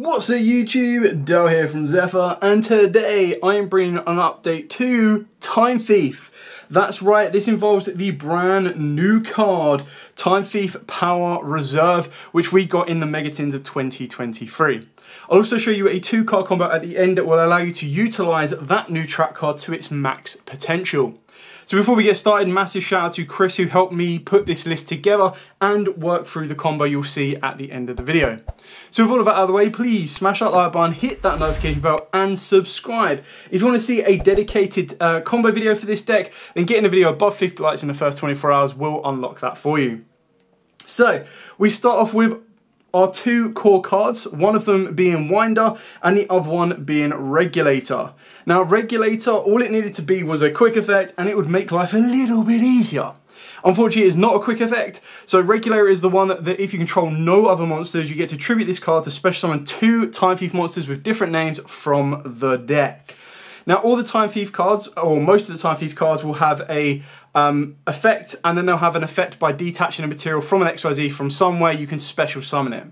What's up YouTube, Dell here from Zephyr, and today I am bringing an update to Time Thief. That's right, this involves the brand new card, Time Thief Power Reserve, which we got in the Megatins of 2023. I'll also show you a 2-card combo at the end that will allow you to utilise that new trap card to its max potential. So before we get started, massive shout out to Chris who helped me put this list together and work through the combo you'll see at the end of the video. So with all of that out of the way, please smash that like button, hit that notification bell and subscribe. If you want to see a dedicated combo video for this deck, then getting a video above 50 likes in the first 24 hours will unlock that for you. So we start off with our 2 core cards, one of them being Winder and the other one being Regulator. Now Regulator, all it needed to be was a quick effect and it would make life a little bit easier. Unfortunately, it's not a quick effect, so Regulator is the one that if you control no other monsters, you get to tribute this card to special summon 2 Time Thief monsters with different names from the deck. Now all the Time Thief cards, or most of the Time Thief cards, will have a effect, and then they'll have an effect by detaching a material from an XYZ from somewhere you can special summon it.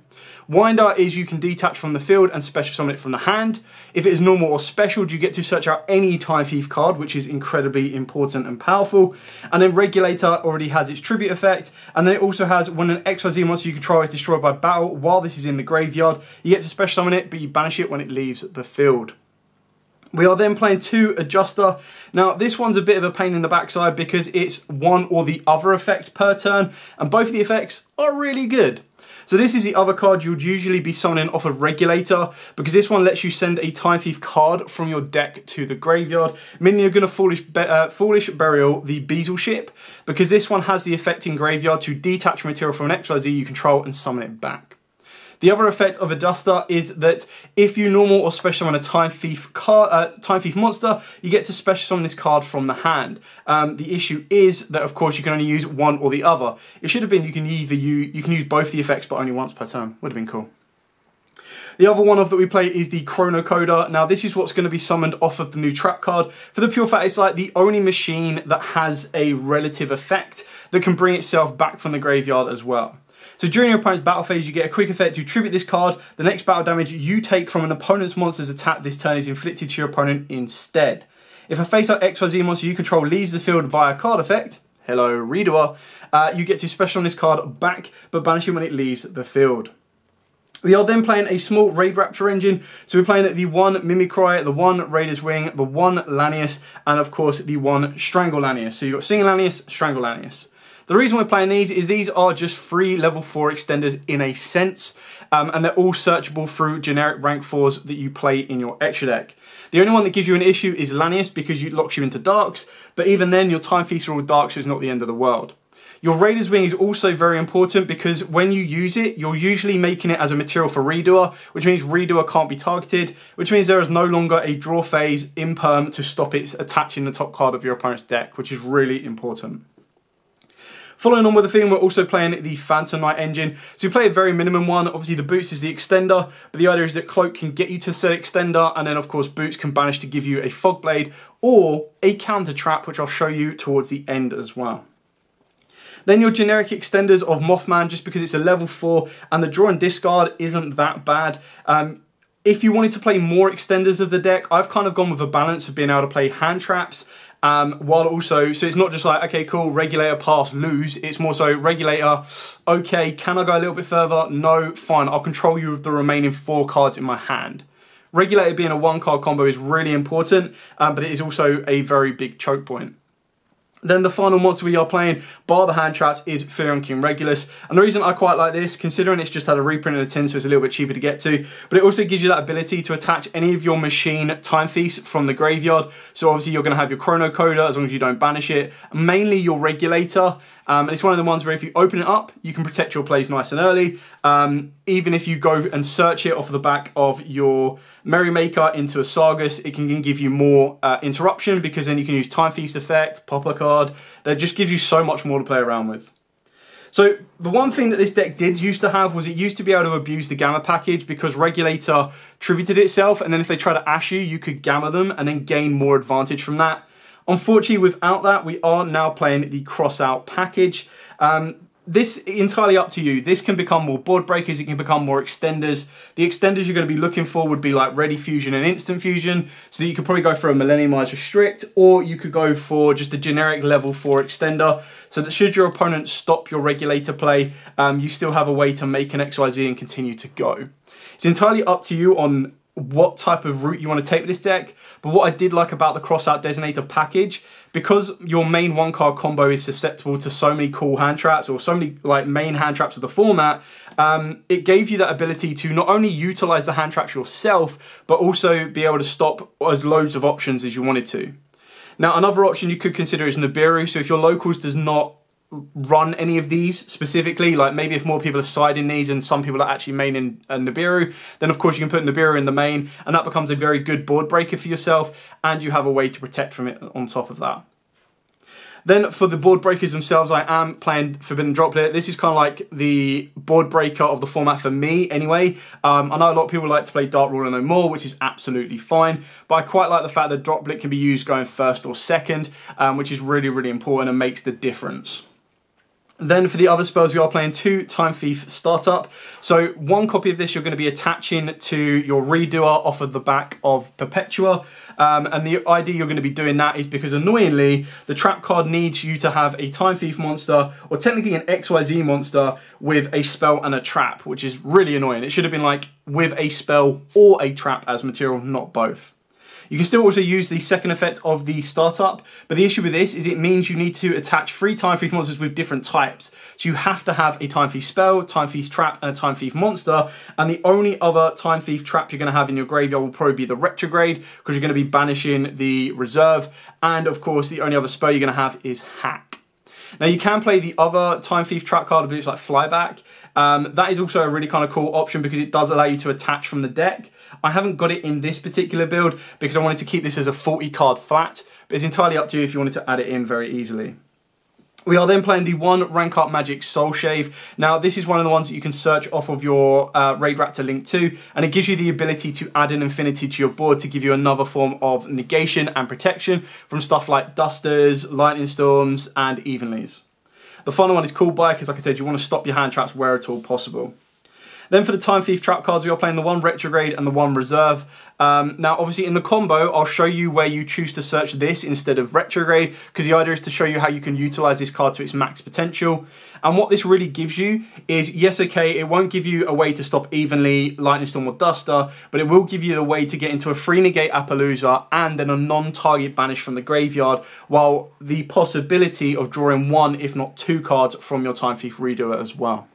Winder is you can detach from the field and special summon it from the hand. If it is normal or special, you get to search out any Time Thief card, which is incredibly important and powerful. And then Regulator already has its tribute effect, and then it also has when an XYZ monster you control is destroyed by battle while this is in the graveyard, you get to special summon it, but you banish it when it leaves the field. We are then playing 2 Adjuster. Now this one's a bit of a pain in the backside because it's one or the other effect per turn, and both of the effects are really good. So this is the other card you'd usually be summoning off of Regulator, because this one lets you send a Time Thief card from your deck to the graveyard, meaning you're going to Foolish Burial the Beazle Ship, because this one has the effect in graveyard to detach material from an XYZ you control and summon it back. The other effect of Adjuster is that if you normal or special summon a Time Thief monster, you get to special summon this card from the hand. The issue is that, of course, you can only use one or the other. It should have been you can use both the effects, but only once per turn. Would have been cool. The other one that we play is the Chronocoder. Now this is what's going to be summoned off of the new trap card. For the pure fact, it's like the only machine that has a relative effect that can bring itself back from the graveyard as well. So during your opponent's battle phase, you get a quick effect to tribute this card. The next battle damage you take from an opponent's monster's attack this turn is inflicted to your opponent instead. If a face-up XYZ monster you control leaves the field via card effect, hello Yugioh, you get to special on this card back, but banish it when it leaves the field. We are then playing a small Raid Raptor engine, so we're playing the 1 Mimicry, the 1 Raider's Wing, the 1 Lanius, and of course the 1 Strangle Lanius. So you've got Singing Lanius, Strangle Lanius. The reason we're playing these is these are just free level 4 extenders in a sense, and they're all searchable through generic rank 4s that you play in your extra deck. The only one that gives you an issue is Lanius because it locks you into darks, but even then your Time Thieves are all dark, so it's not the end of the world. Your Raider's Wing is also very important because when you use it, you're usually making it as a material for Redoer, which means Redoer can't be targeted, which means there is no longer a draw phase in perm to stop it attaching the top card of your opponent's deck, which is really important. Following on with the theme, we're also playing the Phantom Knight engine. So we play a very minimum one. Obviously the Boots is the extender, but the idea is that Cloak can get you to said extender, and then of course Boots can banish to give you a Fog Blade or a counter trap, which I'll show you towards the end as well. Then your generic extenders of Mothman, just because it's a level 4 and the draw and discard isn't that bad. If you wanted to play more extenders of the deck, I've kind of gone with a balance of being able to play HandTraps, while also, so it's not just like, okay, cool, Regulator, pass, lose. It's more so Regulator, okay, can I go a little bit further? No, fine, I'll control you with the remaining 4 cards in my hand. Regulator being a 1-card combo is really important, but it is also a very big choke point. Then the final monster we are playing, bar the HandTraps, is Furion King Regulus. And the reason I quite like this, considering it's just had a reprint in the tin, so it's a little bit cheaper to get to, but it also gives you that ability to attach any of your machine Time Thieves from the graveyard. So obviously you're going to have your Chronocoder, as long as you don't banish it, mainly your Regulator. And it's one of the ones where if you open it up, you can protect your plays nice and early. Even if you go and search it off the back of your Merrymaker into a Sargus, it can give you more interruption, because then you can use Time Thief's effect, pop a card. That just gives you so much more to play around with. So the one thing that this deck did used to have was it used to be able to abuse the Gamma package, because Regulator tributed itself, and then if they try to Ash you, you could Gamma them and then gain more advantage from that. Unfortunately, without that, we are now playing the Crossout package. this entirely up to you. This can become more board breakers, it can become more extenders. The extenders you're going to be looking for would be like Ready Fusion and Instant Fusion, so you could probably go for a Millenniumize Restrict, or you could go for just a generic level 4 extender, so that should your opponent stop your regulator play, you still have a way to make an XYZ and continue to go. It's entirely up to you on what type of route you want to take with this deck, but what I did like about the Crossout Designator package, because your main 1-card combo is susceptible to so many cool hand traps, or so many like main hand traps of the format, it gave you that ability to not only utilize the hand traps yourself, but also be able to stop as loads of options as you wanted to. Now, another option you could consider is Nibiru. So if your locals does not run any of these specifically, like maybe if more people are siding these and some people are actually maining Nibiru, then of course you can put Nibiru in the main, and that becomes a very good board breaker for yourself, and you have a way to protect from it on top of that. Then for the board breakers themselves, I am playing Forbidden Droplet. This is kind of like the board breaker of the format for me anyway. I know a lot of people like to play Dark World and no more, which is absolutely fine, but I quite like the fact that Droplet can be used going first or second, which is really, really important and makes the difference. Then for the other spells, we are playing 2 Time Thief Startup. So 1 copy of this you're going to be attaching to your Redoer off of the back of Perpetua. And the idea you're going to be doing that is because, annoyingly, the trap card needs you to have a Time Thief monster, or technically an XYZ monster, with a spell and a trap, which is really annoying. It should have been like with a spell or a trap as material, not both. You can still also use the second effect of the startup, but the issue with this is it means you need to attach 3 Time Thief monsters with different types. So you have to have a Time Thief spell, Time Thief trap, and a Time Thief monster, and the only other Time Thief trap you're going to have in your graveyard will probably be the Retrograde, because you're going to be banishing the reserve, and of course the only other spell you're going to have is Hack. Now you can play the other Time Thief trap card, but it's like Flyback. That is also a really kind of cool option because it does allow you to attach from the deck. I haven't got it in this particular build because I wanted to keep this as a 40 card flat, but it's entirely up to you if you wanted to add it in very easily. We are then playing the 1 Rank Up Magic Soul Shave. Now this is one of the ones that you can search off of your Raid Raptor Link 2, and it gives you the ability to add an infinity to your board to give you another form of negation and protection from stuff like Dusters, Lightning Storms, and Evenlies. The final one is Cool By, because like I said, you want to stop your hand traps where at all possible. Then for the Time Thief trap cards, we are playing the 1 Retrograde and the 1 Reserve. Now, obviously in the combo, I'll show you where you choose to search this instead of Retrograde, because the idea is to show you how you can utilize this card to its max potential. And what this really gives you is, yes, okay, it won't give you a way to stop Evenly, Lightning Storm, or Duster, but it will give you the way to get into a free negate Appaloosa and then a non-target banish from the graveyard, while the possibility of drawing 1, if not 2 cards from your Time Thief Redoer as well.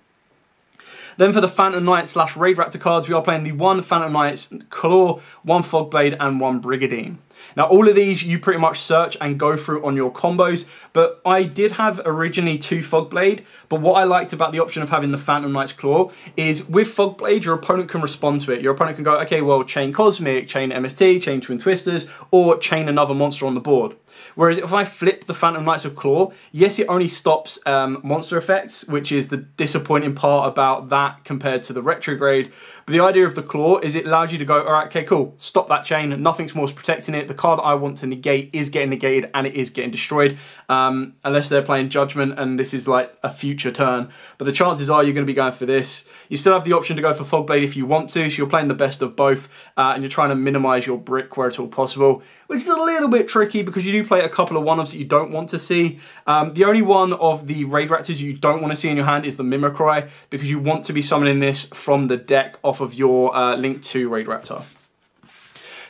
Then for the Phantom Knight / Raid Raptor cards, we are playing the 1 Phantom Knight's Claw, 1 Fogblade, and 1 Brigadine. Now all of these you pretty much search and go through on your combos, but I did have originally 2 Fogblade, but what I liked about the option of having the Phantom Knight's Claw is with Fogblade your opponent can respond to it. Your opponent can go, okay, well, chain Cosmic, chain MST, chain Twin Twisters, or chain another monster on the board. Whereas if I flip the Phantom Knights of Claw, yes, it only stops monster effects, which is the disappointing part about that compared to the Retrograde. But the idea of the Claw is it allows you to go, all right, okay, cool, stop that chain, nothing's more protecting it. The card I want to negate is getting negated and it is getting destroyed, unless they're playing Judgment and this is like a future turn. But the chances are you're going to be going for this. You still have the option to go for Fogblade if you want to, so you're playing the best of both, and you're trying to minimize your brick where it's all possible, which is a little bit tricky because you do play a couple of one-offs that you don't want to see. The only one of the Raid Raptors you don't want to see in your hand is the Mimicry, because you want to be summoning this from the deck off of your Link 2 Raid Raptor.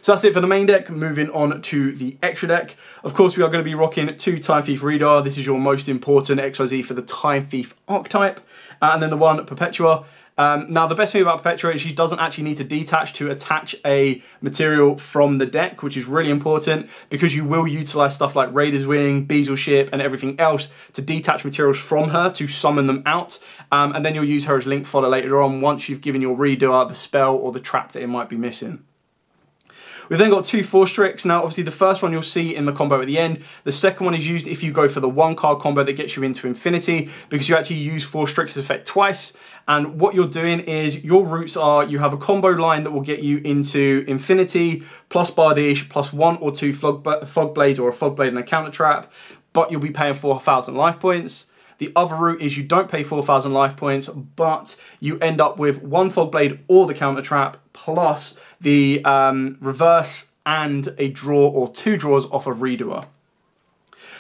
So that's it for the main deck. Moving on to the extra deck. Of course, we are going to be rocking 2 Time Thief Reader. This is your most important XYZ for the Time Thief archetype. And then the 1 Perpetua. Now, the best thing about Perpetua is she doesn't actually need to detach to attach a material from the deck, which is really important because you will utilize stuff like Raider's Wing, Beazle Ship, and everything else to detach materials from her to summon them out. And then you'll use her as link fodder later on once you've given your Redoer the spell or the trap that it might be missing. We've then got 2 Force Tricks. Now, obviously, the first one you'll see in the combo at the end. The second one is used if you go for the 1-card combo that gets you into infinity, because you actually use Force Tricks effect twice. And what you're doing is your routes are you have a combo line that will get you into infinity, plus Bardiche, plus 1 or 2 Fog Blades or a Fog Blade and a counter trap, but you'll be paying 4,000 life points. The other route is you don't pay 4,000 life points, but you end up with 1 Fog Blade or the counter trap, plus the reverse and a draw or 2 draws off of Redoer.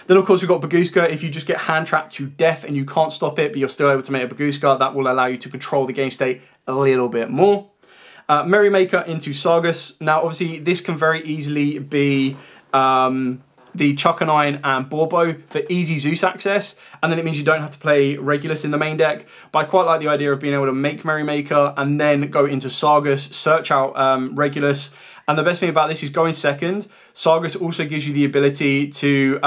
Then of course we've got Baguska. If you just get hand trapped to death and you can't stop it, but you're still able to make a Baguska, that will allow you to control the game state a little bit more. Merrymaker into Sargus. Now obviously this can very easily be the Chuckanine and Borbo for easy Zeus access, and then it means you don't have to play Regulus in the main deck. But I quite like the idea of being able to make Merrymaker and then go into Sargus, search out Regulus. And the best thing about this is going second. Sargus also gives you the ability to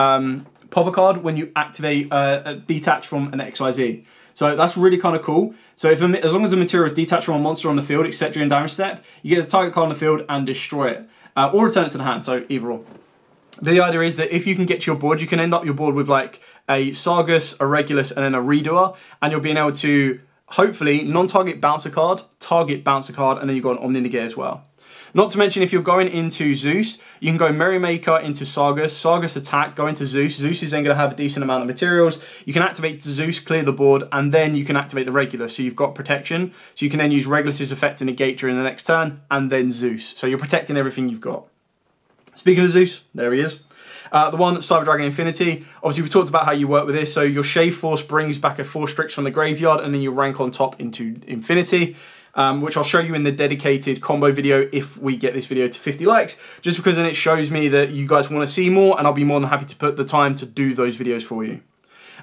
pop a card when you activate detach from an XYZ. So that's really kind of cool. So if as long as the material is detached from a monster on the field, except during damage step, you get the target card on the field and destroy it. Or return it to the hand, so either or. The idea is that if you can get to your board, you can end up your board with like a Sargus, a Regulus, and then a Redoer, and you'll be able to, hopefully, non-target bounce a card, target bounce a card, and then you've got an Omninegate as well. Not to mention, if you're going into Zeus, you can go Merrymaker into Sargus, Sargus attack, go into Zeus. Zeus is then going to have a decent amount of materials. You can activate Zeus, clear the board, and then you can activate the Regulus. So you've got protection. So you can then use Regulus's effect to negate during the next turn, and then Zeus. So you're protecting everything you've got. Speaking of Zeus, there he is. The one, Cyber Dragon Infinity. Obviously, we talked about how you work with this. So your Shave Force brings back a 4 Strix from the graveyard, and then you rank on top into Infinity. Which I'll show you in the dedicated combo video if we get this video to 50 likes, just because then it shows me that you guys want to see more, and I'll be more than happy to put the time to do those videos for you.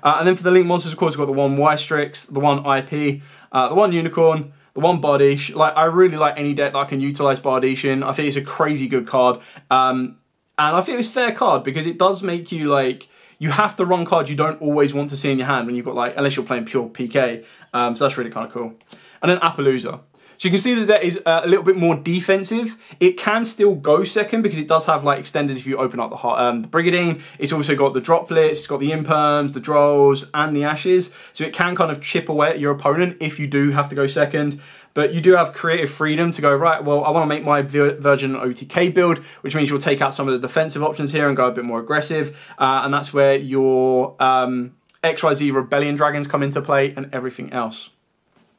And then for the Link monsters, of course, we've got the 1 Y-Strix, the 1 IP, the 1 Unicorn, the 1 Bardiche. Like, I really like any deck that I can utilize Bardiche in. I think it's a crazy good card. And I think it's a fair card because it does make you, like, you have to run cards you don't always want to see in your hand when you've got, like, unless you're playing pure PK. So that's really kind of cool. And then Appaloosa. So you can see that that is a little bit more defensive. It can still go second because it does have like extenders if you open up the Brigadine. It's also got the droplets, it's got the imperms, the drolls, and the ashes. So it can kind of chip away at your opponent if you do have to go second. But you do have creative freedom to go, right, well, I want to make my Virgin OTK build, which means you'll take out some of the defensive options here and go a bit more aggressive. And that's where your XYZ Rebellion Dragons come into play and everything else.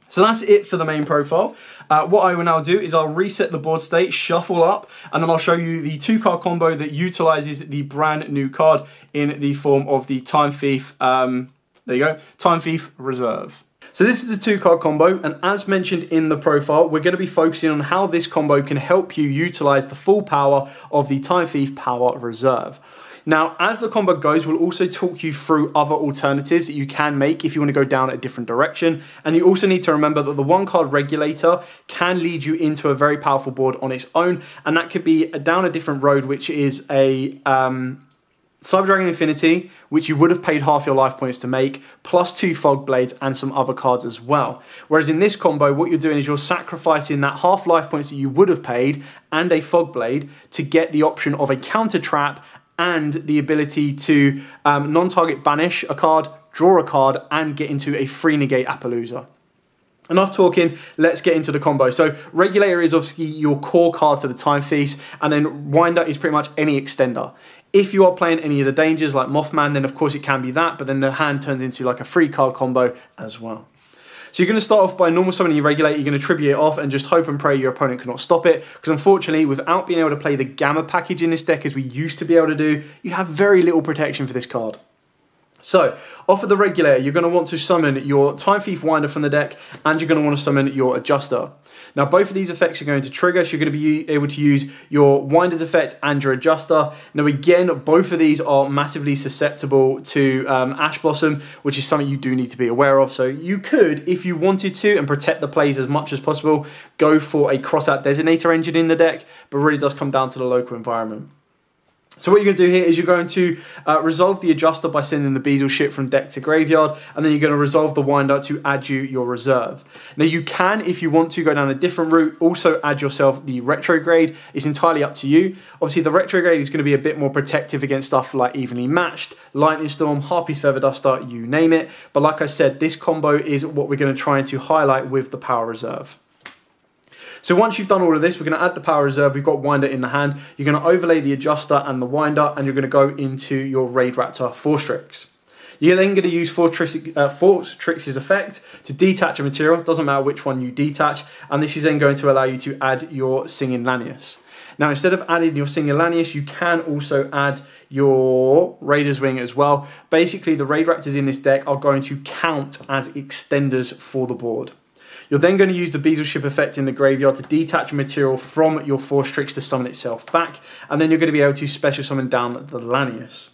So that's it for the main profile. What I will now do is I'll reset the board state, shuffle up, and then I'll show you the 2-card combo that utilizes the brand new card in the form of the Time Thief, there you go, Time Thief Reserve. So this is a 2-card combo, and as mentioned in the profile, we're going to be focusing on how this combo can help you utilize the full power of the Time Thief Power Reserve. Now, as the combo goes, we'll also talk you through other alternatives that you can make if you want to go down a different direction. And you also need to remember that the 1-card regulator can lead you into a very powerful board on its own. And that could be down a different road, which is a Cyber Dragon Infinity, which you would have paid half your life points to make, plus 2 Fog Blades and some other cards as well. Whereas in this combo, what you're doing is you're sacrificing that half life points that you would have paid and a Fog Blade to get the option of a counter trap and the ability to non-target banish a card, draw a card, and get into a free negate Appaloosa. Enough talking, let's get into the combo. So Regulator is obviously your core card for the Time Thieves, and then Winder is pretty much any extender. If you are playing any of the dangers like Mothman, then of course it can be that, but then the hand turns into like a 3-card combo as well. So you're going to start off by normal summoning your Regulator, you're going to tribute it off and just hope and pray your opponent cannot stop it, because unfortunately, without being able to play the Gamma package in this deck as we used to be able to do, you have very little protection for this card. So, off of the Regulator, you're going to want to summon your Time Thief Winder from the deck, and you're going to want to summon your Adjuster. Now, both of these effects are going to trigger, so you're going to be able to use your Winder's effect and your Adjuster. Now, again, both of these are massively susceptible to Ash Blossom, which is something you do need to be aware of. So you could, if you wanted to, and protect the plays as much as possible, go for a Crossout Designator engine in the deck, but really does come down to the local environment. So what you're going to do here is you're going to resolve the Adjuster by sending the Beazle ship from deck to graveyard, and then you're going to resolve the Winder to add you your reserve. Now you can, if you want to, go down a different route, also add yourself the Retrograde. It's entirely up to you. Obviously the Retrograde is going to be a bit more protective against stuff like Evenly Matched, Lightning Storm, Harpy's Feather Duster, you name it. But like I said, this combo is what we're going to try to highlight with the Power Reserve. So once you've done all of this, we're going to add the Power Reserve. We've got Winder in the hand. You're going to overlay the Adjuster and the Winder, and you're going to go into your Raid Raptor 4 Strix. You're then going to use Fortrix's effect to detach a material. Doesn't matter which one you detach. And this is then going to allow you to add your Singing Lanius. Now, instead of adding your Singing Lanius, you can also add your Raider's Wing as well. Basically, the Raid Raptors in this deck are going to count as extenders for the board. You're then going to use the Beazle Ship effect in the graveyard to detach material from your Fortrix to summon itself back, and then you're going to be able to special summon down the Lanius.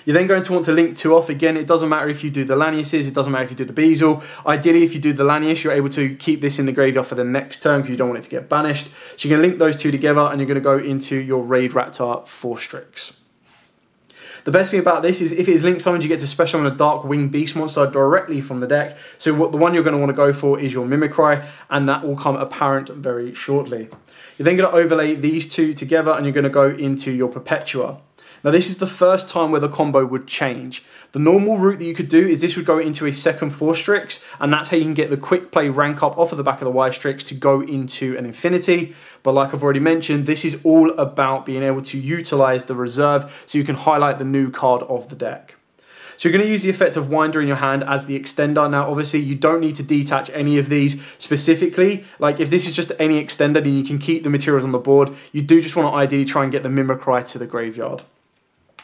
You're then going to want to link 2 off. Again, it doesn't matter if you do the Laniuses, it doesn't matter if you do the Beazle. Ideally, if you do the Lanius, you're able to keep this in the graveyard for the next turn because you don't want it to get banished. So you're going to link those 2 together and you're going to go into your Raid Raptor Fortrix. The best thing about this is if it is link summoned, you get to special summon a Dark Winged Beast monster directly from the deck. So the one you're going to want to go for is your Mimicry, and that will come apparent very shortly. You're then going to overlay these 2 together and you're going to go into your Perpetua. Now this is the first time where the combo would change. The normal route that you could do is this would go into a second Fortrix, and that's how you can get the quick play rank up off of the back of the Y-Strix to go into an Infinity. But like I've already mentioned, this is all about being able to utilize the reserve so you can highlight the new card of the deck. So you're going to use the effect of Winder in your hand as the extender. Now obviously you don't need to detach any of these specifically. Like if this is just any extender, then you can keep the materials on the board. You do just want to ideally try and get the Mimicry to the graveyard.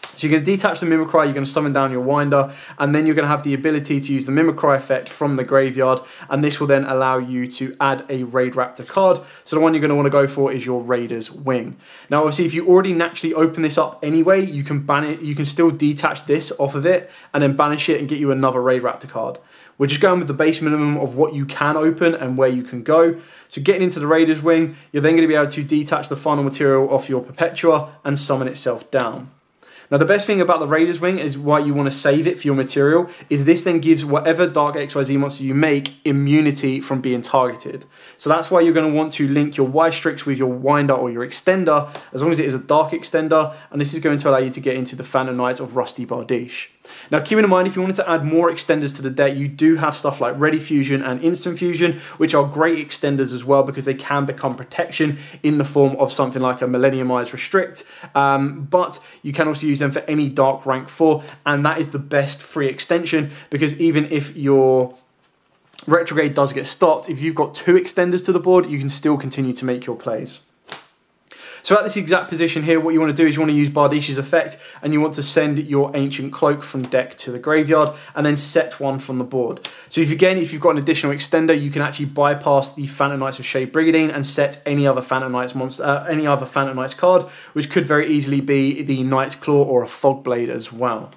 So you're going to detach the Mimicry, you're going to summon down your Winder, and then you're going to have the ability to use the Mimicry effect from the graveyard, and this will then allow you to add a Raid Raptor card. So the one you're going to want to go for is your Raider's Wing. Now obviously if you already naturally open this up anyway, you can ban it, you can still detach this off of it, and then banish it and get you another Raid Raptor card. We're just going with the base minimum of what you can open and where you can go. So getting into the Raider's Wing, you're then going to be able to detach the final material off your Perpetua and summon itself down. Now the best thing about the Raider's Wing is why you want to save it for your material, is this then gives whatever Dark XYZ monster you make immunity from being targeted. So that's why you're going to want to link your Y-Strix with your Winder or your Extender, as long as it is a Dark Extender, and this is going to allow you to get into the Phantom Knights of Rusty Bardiche. Now keeping in mind, if you wanted to add more extenders to the deck, you do have stuff like Ready Fusion and Instant Fusion, which are great extenders as well because they can become protection in the form of something like a Millenniumized Restrict, but you can also use them for any Dark Rank 4, and that is the best free extension because even if your Retrograde does get stopped, if you've got 2 extenders to the board, you can still continue to make your plays. So at this exact position here, what you want to do is you want to use Bardiche's effect, and you want to send your Ancient Cloak from deck to the graveyard, and then set 1 from the board. So if you've got an additional extender, you can actually bypass the Phantom Knights of Shade Brigandine and set any other Phantom Knights monster, any other Phantom Knights card, which could very easily be the Knight's Claw or a Fogblade as well.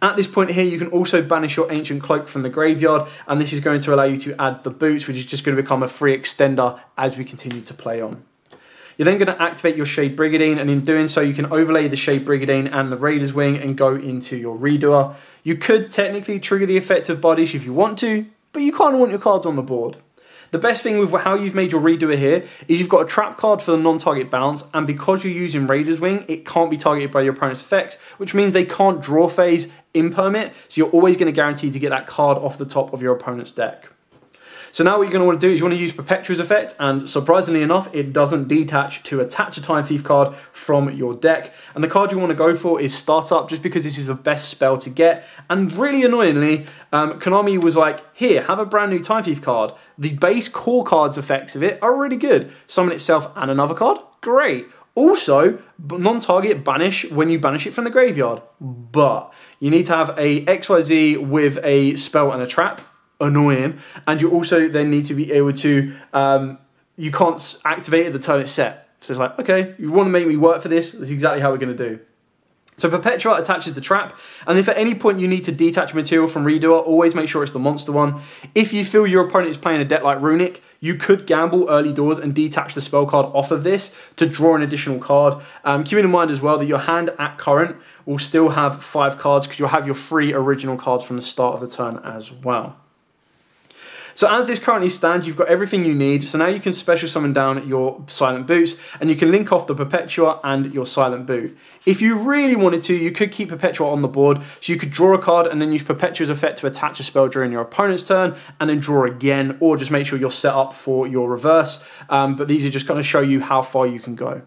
At this point here, you can also banish your Ancient Cloak from the graveyard, and this is going to allow you to add the Boots, which is just going to become a free extender as we continue to play on. You're then going to activate your Shade Brigandine, and in doing so, you can overlay the Shade Brigandine and the Raider's Wing and go into your Redoer. You could technically trigger the effect of Bardiche if you want to, but you kind of want your cards on the board. The best thing with how you've made your Redoer here is you've got a trap card for the non-target bounce, and because you're using Raider's Wing, it can't be targeted by your opponent's effects, which means they can't draw phase in permit, so you're always going to guarantee to get that card off the top of your opponent's deck. So now what you're going to want to do is you want to use Perpetua's effect, and surprisingly enough, it doesn't detach to attach a Time Thief card from your deck. And the card you want to go for is Startup, just because this is the best spell to get. And really annoyingly, Konami was like, here, have a brand new Time Thief card. The base core cards effects of it are really good. Summon itself and another card, great. Also, non-target banish when you banish it from the graveyard. But you need to have a XYZ with a spell and a trap. Annoying, and you also then need to be able to you can't activate it the turn it's set. So it's like, okay, you want to make me work for this, that's exactly how we're going to do. So Perpetua attaches the trap, and if at any point you need to detach material from Redoer, always make sure it's the monster one. If you feel your opponent is playing a deck like Runic, you could gamble early doors and detach the spell card off of this to draw an additional card. Keeping in mind as well that your hand at current will still have 5 cards because you'll have your 3 original cards from the start of the turn as well. So as this currently stands, you've got everything you need. So now you can special summon down your Silent Boots, and you can link off the Perpetua and your Silent Boot. If you really wanted to, you could keep Perpetua on the board. So you could draw a card and then use Perpetua's effect to attach a spell during your opponent's turn, and then draw again, or just make sure you're set up for your reverse. But these are just going to show you how far you can go.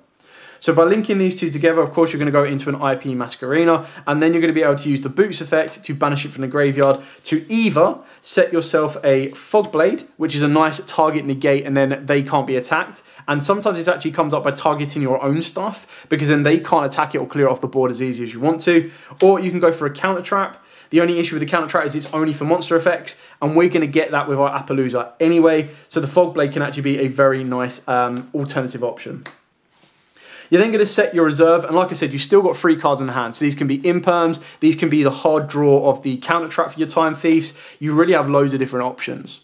So by linking these two together, of course, you're going to go into an IP Masquerena, and then you're going to be able to use the Boots effect to banish it from the graveyard to either set yourself a Fog Blade, which is a nice target negate, and then they can't be attacked. And sometimes this actually comes up by targeting your own stuff, because then they can't attack it or clear it off the board as easy as you want to. Or you can go for a counter trap. The only issue with the counter trap is it's only for monster effects, and we're going to get that with our Appaloosa anyway, so the Fog Blade can actually be a very nice alternative option. You're then going to set your reserve, and like I said, you've still got 3 cards in the hand. So these can be imperms, these can be the hard draw of the counter trap for your Time Thieves. You really have loads of different options.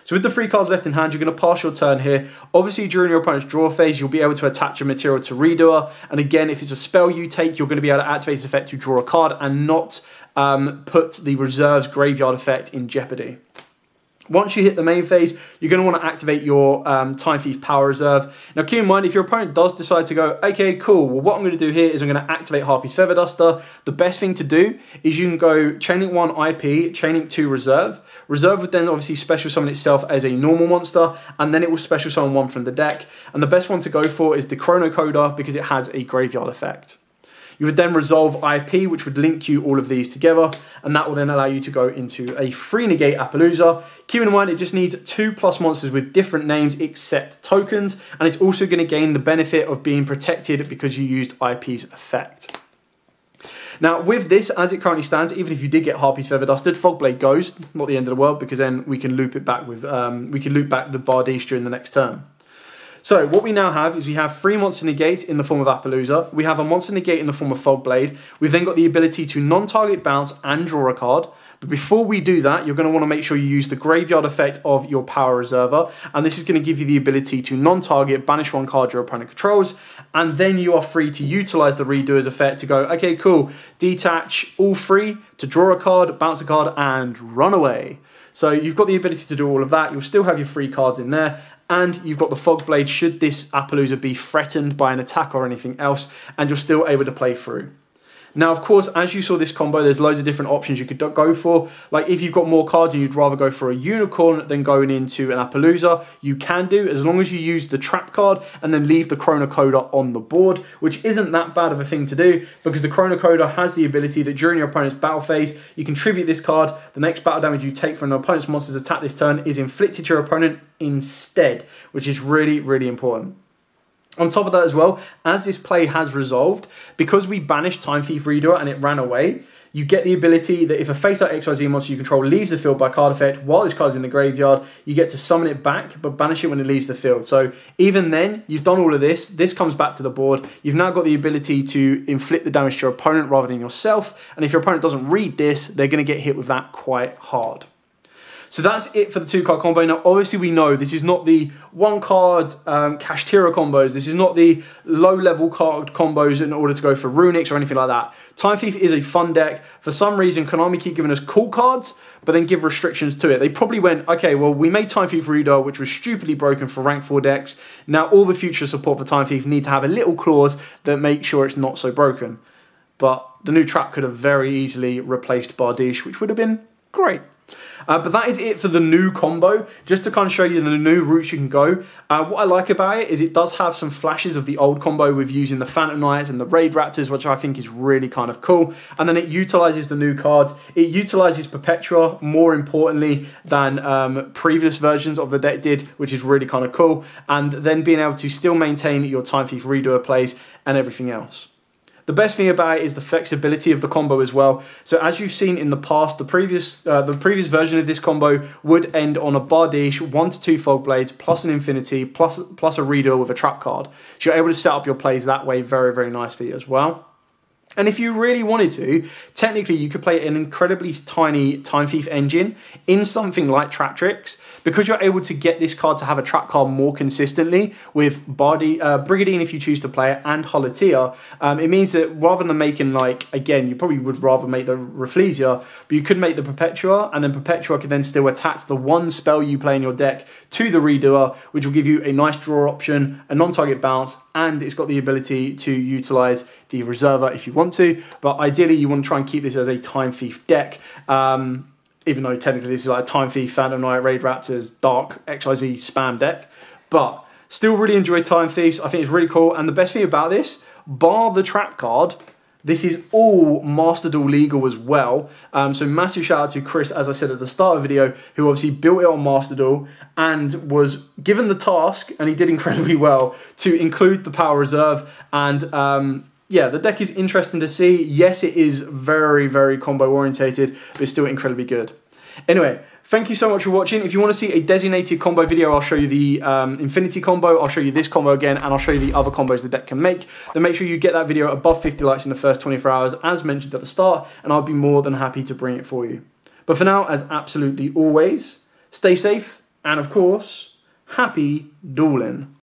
So with the 3 cards left in hand, you're going to pass your turn here. Obviously, during your opponent's draw phase, you'll be able to attach a material to Redoer. And again, if it's a spell you take, you're going to be able to activate this effect to draw a card and not put the reserve's graveyard effect in jeopardy. Once you hit the main phase, you're going to want to activate your Time Thief Power Reserve. Now keep in mind, if your opponent does decide to go, okay, cool, well what I'm going to do here is I'm going to activate Harpy's Feather Duster. The best thing to do is you can go Chain Link 1 IP, Chain Link 2 Reserve. Reserve would then obviously special summon itself as a normal monster, and then it will special summon one from the deck. And the best one to go for is the Chronocoder, because it has a graveyard effect. You would then resolve IP, which would link you all of these together, and that will then allow you to go into a 3 negate Appaloosa. Keep in mind, it just needs 2+ monsters with different names except tokens, and it's also going to gain the benefit of being protected because you used IP's effect. Now, with this, as it currently stands, even if you did get Harpy's Feather Dusted, Fogblade goes, not the end of the world, because then we can loop it back with, we can loop back the Bardiche during the next turn. So what we now have is we have 3 monster negates in the form of Appaloosa. We have a monster negate in the form of Fogblade. We've then got the ability to non-target bounce and draw a card. But before we do that, you're going to want to make sure you use the graveyard effect of your Power Reserver. And this is going to give you the ability to non-target, banish 1 card your opponent controls. And then you are free to utilize the Redoer's effect to go, okay, cool, detach all 3 to draw a card, bounce a card, and run away. So you've got the ability to do all of that. You'll still have your 3 cards in there. And you've got the Fog Blade should this Appaloosa be threatened by an attack or anything else, and you're still able to play through. Now, of course, as you saw this combo, there's loads of different options you could go for. Like if you've got more cards and you'd rather go for a Unicorn than going into an Appaloosa, you can do, as long as you use the trap card and then leave the Chronocoder on the board, which isn't that bad of a thing to do, because the Chronocoder has the ability that during your opponent's battle phase, you can tribute this card. The next battle damage you take from an opponent's monster's attack this turn is inflicted to your opponent instead, which is really, really important. On top of that as well, as this play has resolved, because we banished Time Thief Redoer and it ran away, you get the ability that if a face-out XYZ monster you control leaves the field by card effect while this card is in the graveyard, you get to summon it back, but banish it when it leaves the field. So even then, you've done all of this, this comes back to the board, you've now got the ability to inflict the damage to your opponent rather than yourself, and if your opponent doesn't read this, they're going to get hit with that quite hard. So that's it for the 2-card combo. Now, obviously, we know this is not the 1-card Kashtira combos. This is not the low-level card combos in order to go for Runics or anything like that. Time Thief is a fun deck. For some reason, Konami keep giving us cool cards, but then give restrictions to it. They probably went, okay, well, we made Time Thief Reader, which was stupidly broken for rank 4 decks. Now, all the future support for Time Thief need to have a little clause that make sure it's not so broken. But the new trap could have very easily replaced Bardiche, which would have been great. But that is it for the new combo, just to kind of show you the new routes you can go. What I like about it is it does have some flashes of the old combo with using the Phantom Knights and the Raid Raptors, which I think is really kind of cool. And then it utilizes the new cards. It utilizes Perpetua more importantly than previous versions of the deck did, which is really kind of cool. And then being able to still maintain your Time Thief Redoer plays and everything else. The best thing about it is the flexibility of the combo as well. So as you've seen in the past, the previous version of this combo would end on a Bardiche, 1 to 2 Fog Blades, plus an Infinity, plus a Redoer with a trap card. So you're able to set up your plays that way very, very nicely as well. And if you really wanted to, technically you could play an incredibly tiny Time Thief engine in something like Trap Tricks, because you're able to get this card to have a trap card more consistently with Brigadine if you choose to play it, and Holotia. It means that rather than making, like, again, you probably would rather make the Rafflesia, but you could make the Perpetua, and then Perpetua could then still attach the one spell you play in your deck to the Redoer, which will give you a nice draw option, a non-target bounce, and it's got the ability to utilize the Reserver if you want to, but ideally you want to try and keep this as a Time Thief deck, even though technically this is like a Time Thief, Phantom Knight, Raid Raptors, Dark, XYZ spam deck. But Still really enjoy Time Thieves. I think it's really cool. And the best thing about this, bar the trap card, this is all Master Duel legal as well. So massive shout out to Chris, as I said at the start of the video, who obviously built it on Master Duel and was given the task, and he did incredibly well, to include the power reserve. And yeah, the deck is interesting to see. Yes, it is very, very combo orientated, but it's still incredibly good. Anyway, thank you so much for watching. If you want to see a designated combo video, I'll show you the Infinity combo, I'll show you this combo again, and I'll show you the other combos the deck can make. Then make sure you get that video above 50 likes in the first 24 hours, as mentioned at the start, and I'll be more than happy to bring it for you. But for now, as absolutely always, stay safe, and of course, happy dueling.